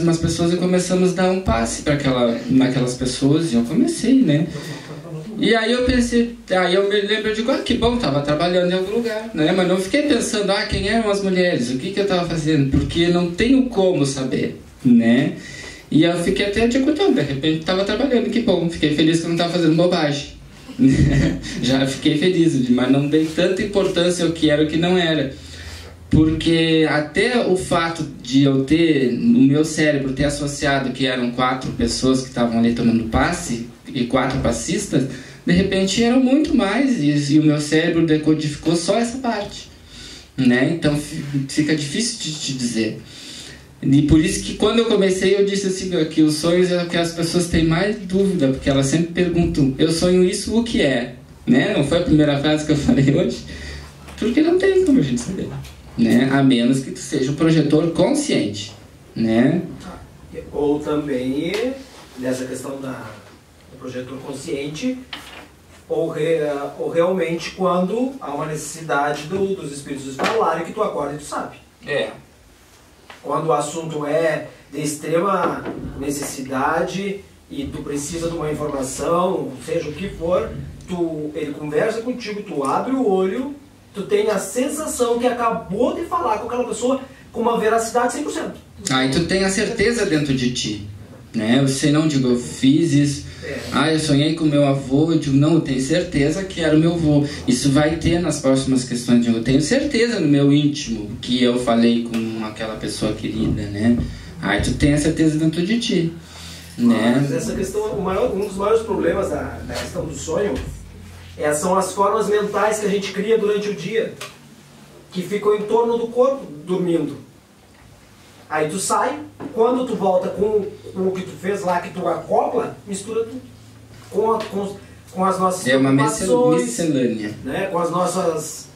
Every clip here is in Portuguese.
umas pessoas e começamos a dar um passe naquelas pessoas, e eu comecei, né? E aí eu pensei, aí eu me lembro, eu digo, que bom, estava trabalhando em algum lugar, né? Mas não fiquei pensando, quem eram as mulheres, o que eu estava fazendo, porque não tenho como saber, né? E eu fiquei até, de repente estava trabalhando, que bom, fiquei feliz que eu não estava fazendo bobagem. Já fiquei feliz, mas não dei tanta importância ao que era e o que não era. Porque até o fato de eu ter, no meu cérebro, ter associado que eram 4 pessoas que estavam ali tomando passe, e 4 passistas, de repente eram muito mais, e o meu cérebro decodificou só essa parte, né? Então fica difícil de te dizer. E por isso que quando eu comecei eu disse assim, que os sonhos é o que as pessoas têm mais dúvida, porque elas sempre perguntam, eu sonho isso, o que é? Né? Não foi a primeira frase que eu falei hoje? Porque não tem como a gente saber, né? A menos que tu seja um projetor consciente, né? Ou também nessa questão do projetor consciente, ou realmente quando há uma necessidade dos espíritos falarem que tu acorda e tu sabe. Quando o assunto é de extrema necessidade e tu precisa de uma informação, seja o que for, ele conversa contigo, tu abre o olho, tu tem a sensação que acabou de falar com aquela pessoa com uma veracidade 100%. E tu tem a certeza dentro de ti, né? Você não digo, eu fiz isso, eu sonhei com meu avô, eu digo, não, eu tenho certeza que era o meu avô. Isso vai ter nas próximas questões, eu tenho certeza no meu íntimo que eu falei com aquela pessoa querida, né? Tu tem a certeza dentro de ti, né? Mas essa questão, um dos maiores problemas da questão do sonho são as formas mentais que a gente cria durante o dia, que ficam em torno do corpo, dormindo. Aí tu sai, quando tu volta com o que tu fez lá, que tu acopla, mistura tudo. Com as nossas preocupações, miscelânea, né? Com as nossas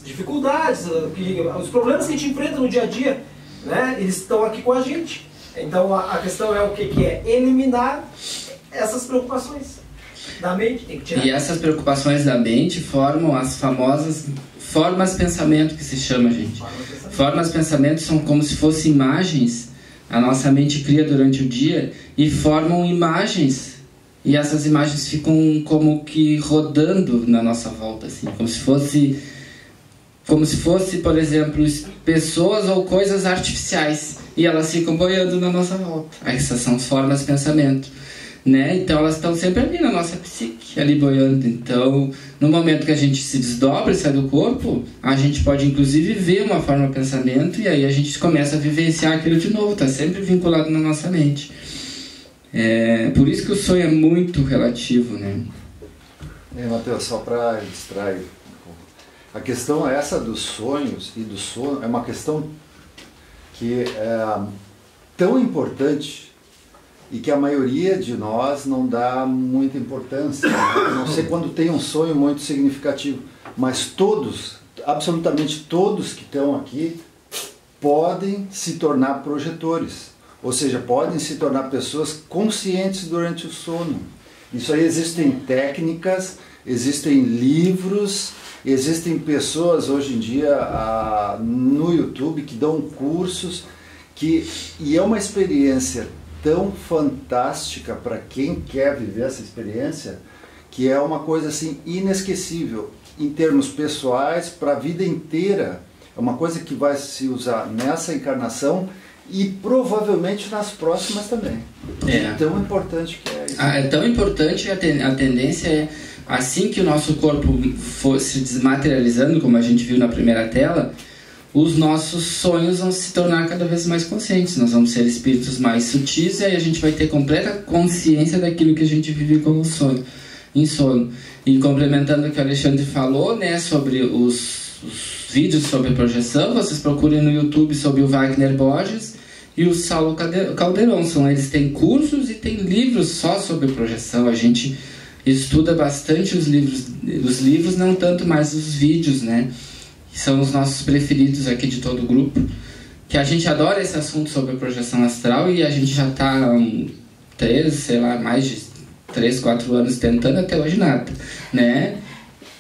dificuldades, os problemas que a gente enfrenta no dia a dia, né? Eles estão aqui com a gente. Então a questão é o que é eliminar essas preocupações da mente, tem que tirar. E essas preocupações da mente formam as famosas formas de pensamento, que se chama, gente. Formas de pensamento são como se fossem imagens. A nossa mente cria durante o dia e formam imagens. E essas imagens ficam como que rodando na nossa volta, assim, como se fosse, por exemplo, pessoas ou coisas artificiais. E elas ficam boiando na nossa volta. Essas são formas de pensamento, né? Então elas estão sempre ali na nossa psique, ali boiando. Então, no momento que a gente se desdobra e sai do corpo, a gente pode inclusive ver uma forma de pensamento, e aí a gente começa a vivenciar aquilo de novo, está sempre vinculado na nossa mente. Por isso que o sonho é muito relativo, né? Matheus, só para distrair, a questão essa dos sonhos e do sono é uma questão que é tão importante e que a maioria de nós não dá muita importância, né? A não sei quando tem um sonho muito significativo, mas todos, absolutamente todos que estão aqui, podem se tornar projetores, ou seja, podem se tornar pessoas conscientes durante o sono. Isso aí, existem técnicas, existem livros, existem pessoas hoje em dia no YouTube que dão cursos, e é uma experiência tão fantástica para quem quer viver essa experiência, que é uma coisa assim inesquecível em termos pessoais para a vida inteira. É uma coisa que vai se usar nessa encarnação e provavelmente nas próximas também. É tão importante que é isso. É tão importante que a tendência é, assim que o nosso corpo for se desmaterializando, como a gente viu na primeira tela, os nossos sonhos vão se tornar cada vez mais conscientes. Nós vamos ser espíritos mais sutis, e aí a gente vai ter completa consciência daquilo que a gente vive como sonho, em sono. E complementando o que o Alexandre falou, né, sobre os vídeos sobre projeção, vocês procurem no YouTube sobre o Wagner Borges e o Saulo Calderon. Eles têm cursos e têm livros só sobre projeção. A gente estuda bastante os livros, não tanto mais os vídeos, né? Que são os nossos preferidos aqui de todo o grupo, que a gente adora esse assunto sobre projeção astral, e a gente já está há mais de 3, 4 anos tentando, até hoje nada, né?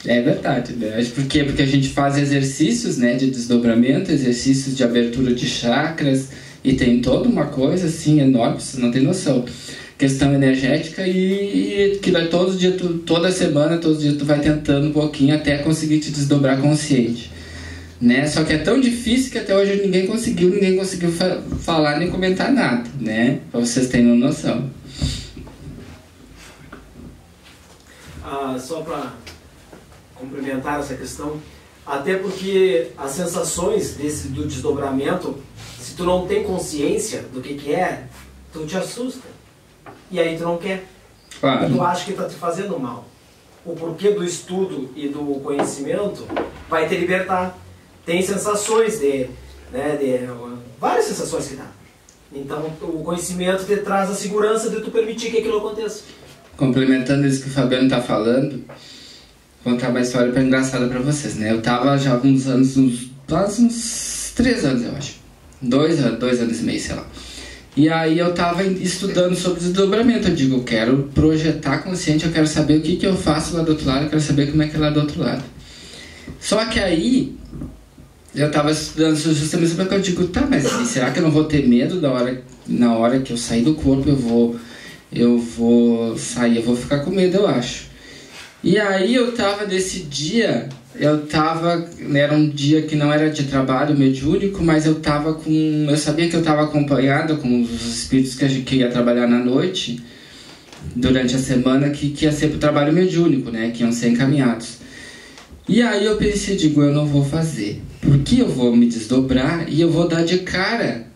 É verdade, né? Por quê? Porque a gente faz exercícios, né, de desdobramento, exercícios de abertura de chakras, E tem toda uma coisa assim enorme, você não tem noção. Questão energética e que vai todos os dias, toda semana, todos os dias tu vai tentando um pouquinho até conseguir te desdobrar consciente, né? Só que é tão difícil que até hoje ninguém conseguiu falar nem comentar nada, né? Pra vocês terem uma noção. Só para complementar essa questão, até porque as sensações do desdobramento, se tu não tem consciência do que é, tu te assusta. E aí tu não quer. Claro. Tu acha que está te fazendo mal. O porquê do estudo e do conhecimento vai te libertar. Tem sensações várias sensações que dá. Então o conhecimento te traz a segurança de tu permitir que aquilo aconteça. Complementando isso que o Fabiano está falando, vou contar uma história engraçada para vocês, né? Eu estava já há alguns anos, quase uns 3 anos, eu acho. 2 anos e meio, sei lá. E aí eu estava estudando sobre desdobramento. Eu digo, eu quero projetar consciente, eu quero saber o que eu faço lá do outro lado, eu quero saber como é que é lá do outro lado. Só que aí, eu estava estudando justamente porque eu digo, tá, mas será que eu não vou ter medo na hora que eu sair do corpo, eu vou sair, eu vou ficar com medo, eu acho. E aí eu estava nesse dia, era um dia que não era de trabalho mediúnico, mas eu sabia que eu estava acompanhado com os espíritos que ia trabalhar na noite, durante a semana, que ia ser para o trabalho mediúnico, né, que iam ser encaminhados. E aí eu pensei, eu não vou fazer, porque eu vou me desdobrar e eu vou dar de cara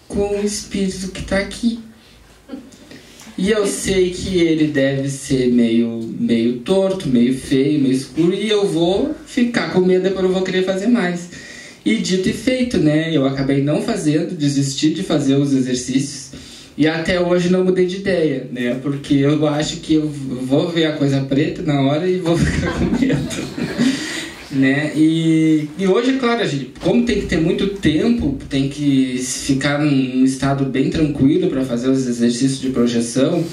com o espírito que está aqui. E eu sei que ele deve ser meio torto, meio feio, meio escuro, e eu vou ficar com medo, depois eu vou querer fazer mais. E dito e feito, né? Eu acabei não fazendo, desisti de fazer os exercícios, e até hoje não mudei de ideia, né? Porque eu acho que eu vou ver a coisa preta na hora e vou ficar com medo. Né? E hoje, claro, gente, como tem que ter muito tempo, tem que ficar num estado bem tranquilo para fazer os exercícios de projeção,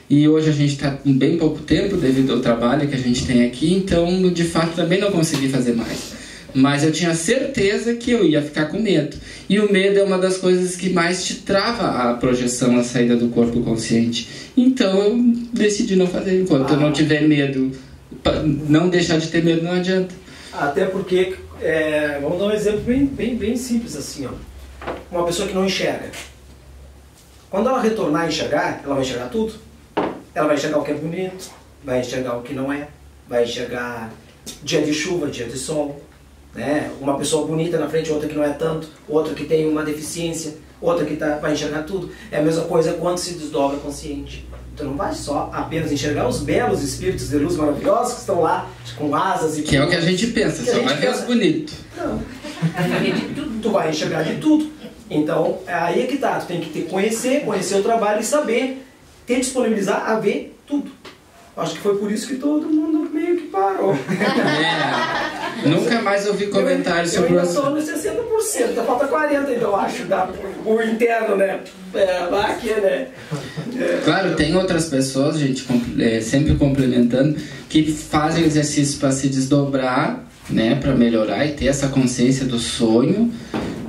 e hoje a gente está com bem pouco tempo devido ao trabalho que a gente tem aqui, então de fato também não consegui fazer mais, mas eu tinha certeza que eu ia ficar com medo, e o medo é uma das coisas que mais te trava a projeção, a saída do corpo consciente. Então eu decidi não fazer. Enquanto eu não tiver medo, não deixar de ter medo não adianta. Até porque, vamos dar um exemplo bem simples assim, ó. Uma pessoa que não enxerga. Quando ela retornar a enxergar, ela vai enxergar tudo. Ela vai enxergar o que é bonito, vai enxergar o que não é, vai enxergar dia de chuva, dia de sol, né? Uma pessoa bonita na frente, outra que não é tanto, outra que tem uma deficiência, outra que vai enxergar tudo. É a mesma coisa quando se desdobra consciente. Tu não vai só apenas enxergar os belos espíritos de luz maravilhosos que estão lá com asas e... Que é o que a gente pensa, só vai ver os bonitos. Não. Tu vai enxergar de tudo. Então, aí é que tá. Tu tem que conhecer o trabalho e saber te disponibilizar a ver tudo. Acho que foi por isso que todo mundo meio que parou. Nunca mais ouvi comentários sobre o assunto. Eu ainda estou nos 60%, ainda falta 40%, então acho, o interno, né? Lá aqui, né? Claro, tem outras pessoas, gente, sempre complementando, que fazem exercícios para se desdobrar, né? Para melhorar e ter essa consciência do sonho.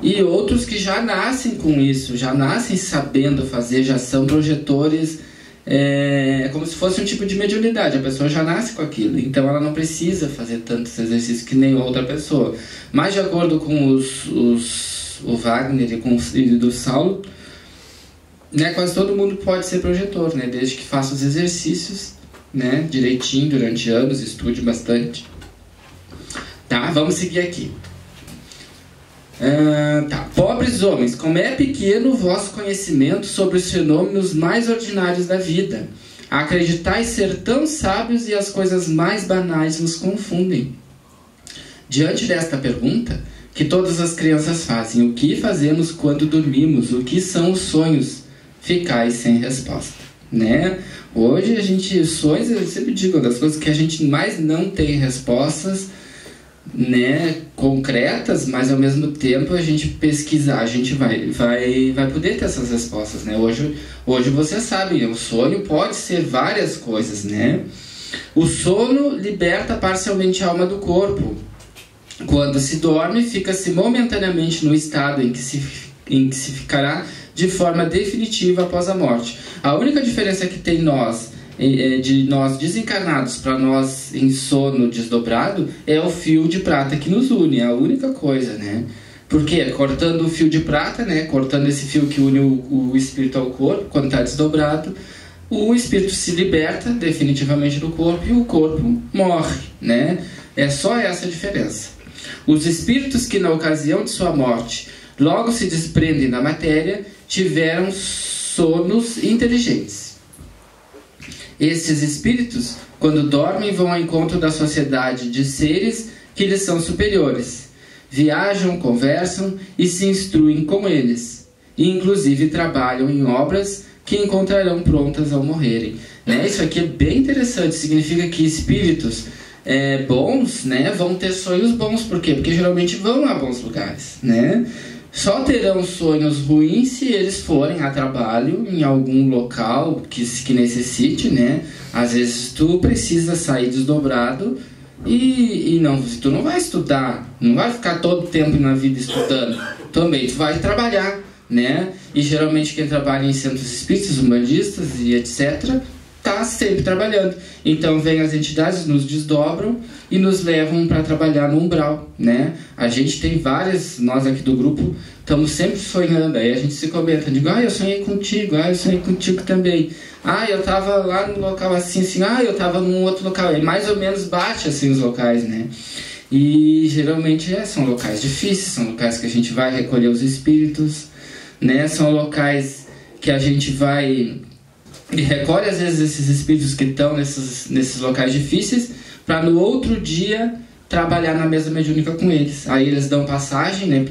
E outros que já nascem com isso, já nascem sabendo fazer, já são projetores. É como se fosse um tipo de mediunidade, a pessoa já nasce com aquilo, então ela não precisa fazer tantos exercícios que nem outra pessoa. Mas de acordo com o Wagner e com o filho do Saulo, né, quase todo mundo pode ser projetor, né, desde que faça os exercícios, né, direitinho durante anos, estude bastante. Tá, vamos seguir aqui. Pobres homens, como é pequeno o vosso conhecimento sobre os fenômenos mais ordinários da vida. Acreditais ser tão sábios e as coisas mais banais vos confundem. Diante desta pergunta, que todas as crianças fazem, o que fazemos quando dormimos? O que são os sonhos? Ficais sem resposta, né? Hoje a gente, sonhos, eu sempre digo, das coisas que a gente mais não tem respostas, né, concretas, mas ao mesmo tempo a gente pesquisar, a gente vai poder ter essas respostas, né? Hoje vocês sabem, o sonho pode ser várias coisas, né? O sono liberta parcialmente a alma do corpo. Quando se dorme, fica-se momentaneamente no estado em que se em que se ficará de forma definitiva após a morte. A única diferença que tem de nós desencarnados para nós em sono desdobrado é o fio de prata que nos une, é a única coisa, né? Porque cortando o fio de prata, né? Cortando esse fio que une o espírito ao corpo, quando está desdobrado, o espírito se liberta definitivamente do corpo e o corpo morre, né? É só essa a diferença. Os espíritos que na ocasião de sua morte logo se desprendem da matéria tiveram sonos inteligentes. Esses espíritos, quando dormem, vão ao encontro da sociedade de seres que lhes são superiores. Viajam, conversam e se instruem com eles. E inclusive trabalham em obras que encontrarão prontas ao morrerem. Né? Isso aqui é bem interessante. Significa que espíritos bons, né, vão ter sonhos bons. Por quê? Porque geralmente vão a bons lugares, né? Só terão sonhos ruins se eles forem a trabalho em algum local que necessite, né? Às vezes tu precisa sair desdobrado e tu não vai estudar, não vai ficar todo o tempo na vida estudando. Também tu vai trabalhar, né? E geralmente quem trabalha em centros espíritas, umbandistas e etc., está sempre trabalhando. Então vem as entidades, nos desdobram e nos levam para trabalhar no umbral, né? A gente tem várias, nós aqui do grupo estamos sempre sonhando, aí a gente se comenta, digo, eu sonhei contigo, eu sonhei contigo também, eu estava lá no local assim, eu estava num outro local, e mais ou menos bate assim os locais, né? E geralmente são locais difíceis, são locais que a gente vai recolher os espíritos, né? São locais que a gente vai e recolhe às vezes esses espíritos que estão nesses locais difíceis para no outro dia trabalhar na mesa mediúnica com eles. Aí eles dão passagem, né,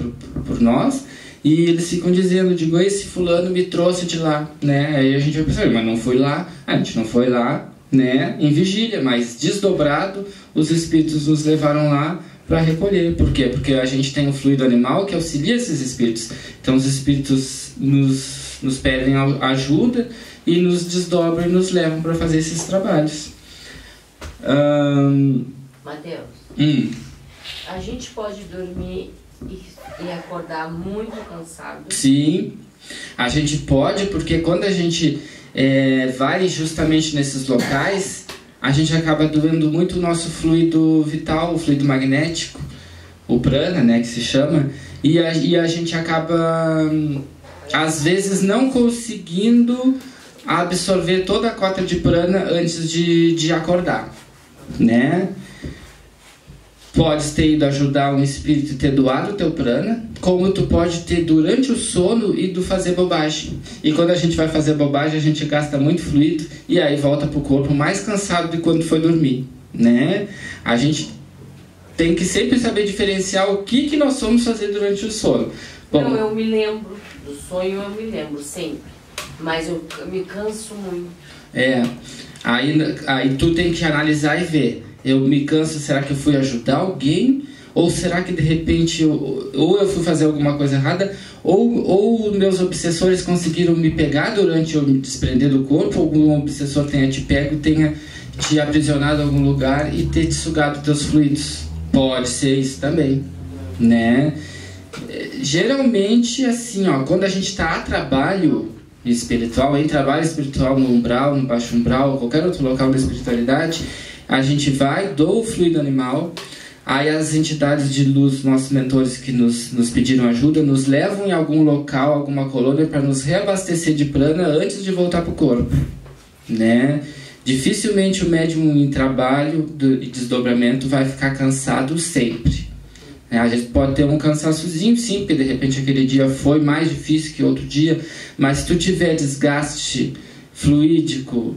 por nós e eles ficam dizendo, digo, esse fulano me trouxe de lá, né? Aí a gente vai pensar, mas não foi lá, a gente não foi lá, né, em vigília, mas desdobrado os espíritos nos levaram lá para recolher. Por quê? Porque a gente tem um fluido animal que auxilia esses espíritos. Então os espíritos nos pedem ajuda e nos desdobram e nos levam para fazer esses trabalhos. Mateus, a gente pode dormir e acordar muito cansado? Sim, a gente pode, porque quando a gente vai justamente nesses locais, a gente acaba doendo muito o nosso fluido vital, o fluido magnético, o prana, né, que se chama, e a gente acaba, às vezes, não conseguindo absorver toda a cota de prana antes de acordar, né? Podes ter ido ajudar um espírito e ter doado o teu prana, como tu pode ter durante o sono ido fazer bobagem. E quando a gente vai fazer bobagem, a gente gasta muito fluido e aí volta pro corpo mais cansado de quando foi dormir, né? A gente tem que sempre saber diferenciar o que nós vamos fazer durante o sono. Bom, não, eu me lembro do sonho, eu me lembro sempre. Mas eu me canso muito. Aí tu tem que analisar e ver. Eu me canso, será que eu fui ajudar alguém? Ou será que de repente ou eu fui fazer alguma coisa errada? Ou meus obsessores conseguiram me pegar durante eu me desprender do corpo? Ou algum obsessor tenha te pego e tenha te aprisionado em algum lugar e ter te sugado teus fluidos? Pode ser isso também, né? Geralmente, assim, quando a gente está a trabalho espiritual, em trabalho espiritual no umbral, no baixo umbral, ou qualquer outro local da espiritualidade, a gente vai, doa o fluido animal, aí as entidades de luz, nossos mentores que nos pediram ajuda, nos levam em algum local, alguma colônia, para nos reabastecer de prana antes de voltar para o corpo, né? Dificilmente o médium em trabalho e desdobramento vai ficar cansado sempre. A gente pode ter um cansaçozinho, sim, porque de repente aquele dia foi mais difícil que outro dia, mas se tu tiver desgaste fluídico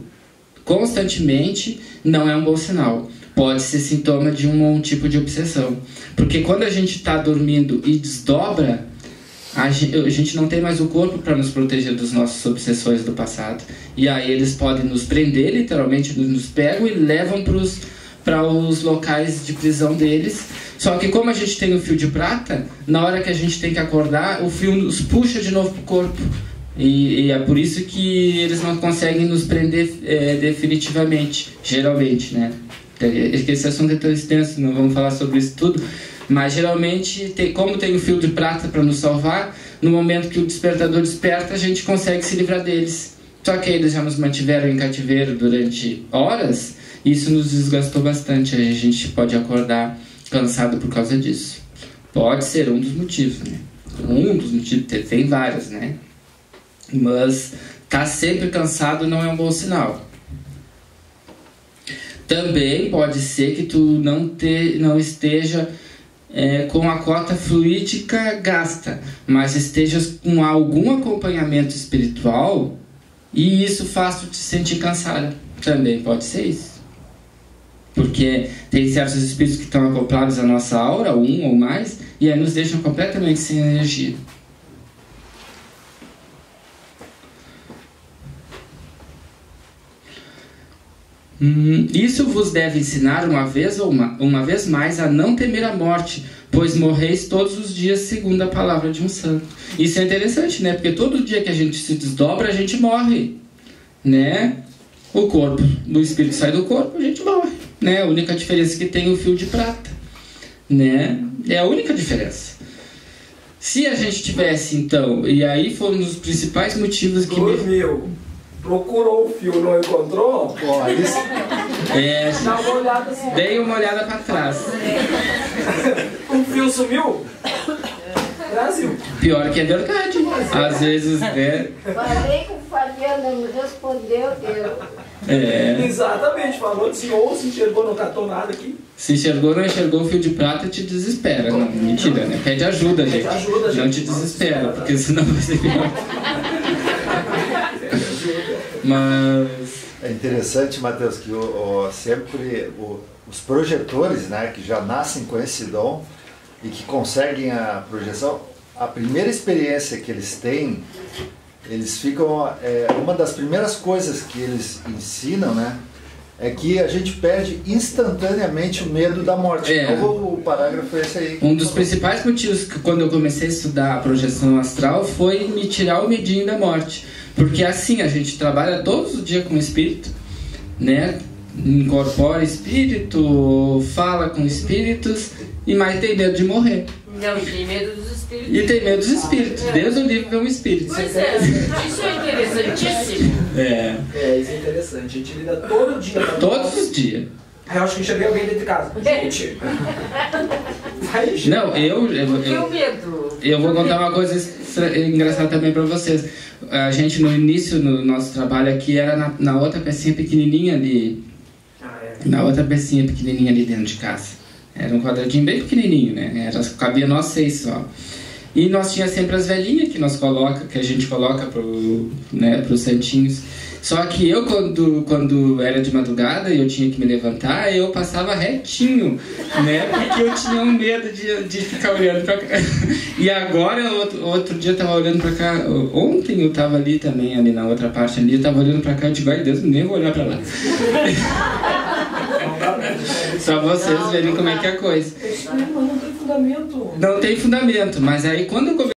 constantemente, não é um bom sinal. Pode ser sintoma de um tipo de obsessão. Porque quando a gente está dormindo e desdobra, a gente não tem mais o corpo para nos proteger dos nossos obsessores do passado. E aí eles podem nos prender, literalmente nos pegam e levam para os locais de prisão deles. Só que como a gente tem o fio de prata, na hora que a gente tem que acordar, o fio nos puxa de novo para o corpo. E é por isso que eles não conseguem nos prender definitivamente, geralmente, né? Esse assunto é tão extenso, não vamos falar sobre isso tudo. Mas geralmente, como tem o fio de prata para nos salvar, no momento que o despertador desperta, a gente consegue se livrar deles. Só que eles já nos mantiveram em cativeiro durante horas, e isso nos desgastou bastante. A gente pode acordar cansado por causa disso. Pode ser um dos motivos, né? Um dos motivos, tem vários, né? Mas tá sempre cansado não é um bom sinal. Também pode ser que tu não esteja com a cota fluídica gasta, mas estejas com algum acompanhamento espiritual e isso faz tu te sentir cansada. Também pode ser isso. Porque tem certos espíritos que estão acoplados à nossa aura, um ou mais, e aí nos deixam completamente sem energia. Isso vos deve ensinar uma vez mais a não temer a morte, pois morreis todos os dias segundo a palavra de um santo. Isso é interessante, né? Porque todo dia que a gente se desdobra, a gente morre, né? O corpo do espírito sai do corpo, a gente morre, né? A única diferença que tem o fio de prata, né? É a única diferença. Se a gente tivesse, então, e aí foi um dos principais motivos que procurou o fio, não encontrou? Dá uma olhada assim. Dei uma olhada para trás. O fio sumiu? Brasil. Pior que é verdade. Às vezes, né? Falei com o Fabiano, não me respondeu dele. Exatamente, falou assim, ou se enxergou, não catou nada aqui. Se enxergou, não enxergou o fio de prata, te desespera. Não, mentira, né? Pede ajuda, gente. Não te desespera, porque senão vai ser pior. Mas é interessante, Matheus, que sempre os projetores, né, que já nascem com esse dom e que conseguem a projeção, a primeira experiência que eles têm, eles ficam... uma das primeiras coisas que eles ensinam, né, é que a gente perde instantaneamente o medo da morte. O parágrafo é esse aí. Um dos principais motivos que quando eu comecei a estudar a projeção astral foi me tirar o medinho da morte. Porque assim, a gente trabalha todos os dias com o espírito, né? Incorpora espírito, fala com espíritos, e mais tem medo de morrer. Não, tem medo dos espíritos. E tem medo dos espíritos. Deus o livre é um espírito. Pois é, isso é interessantíssimo. Isso é interessante. A gente lida todo dia. Todos os dias. Eu acho que enxerguei alguém dentro de casa. Gente. Não, eu vou contar uma coisa engraçada também pra vocês. A gente no início, no nosso trabalho aqui, era na outra pecinha pequenininha ali. Na outra pecinha pequenininha ali dentro de casa. Era um quadradinho bem pequenininho, né? Cabia nós 6 só. E nós tinha sempre as velhinhas que a gente coloca pros santinhos. Só que eu, quando era de madrugada e eu tinha que me levantar, eu passava retinho, né? Porque eu tinha um medo de ficar olhando pra cá. E agora, outro dia eu tava olhando pra cá. Ontem eu tava ali também, ali na outra parte ali, eu tava olhando pra cá e digo, ai Deus, nem vou olhar pra lá. Só vocês verem como é que é a coisa. Não tem fundamento. Não tem fundamento, mas aí quando eu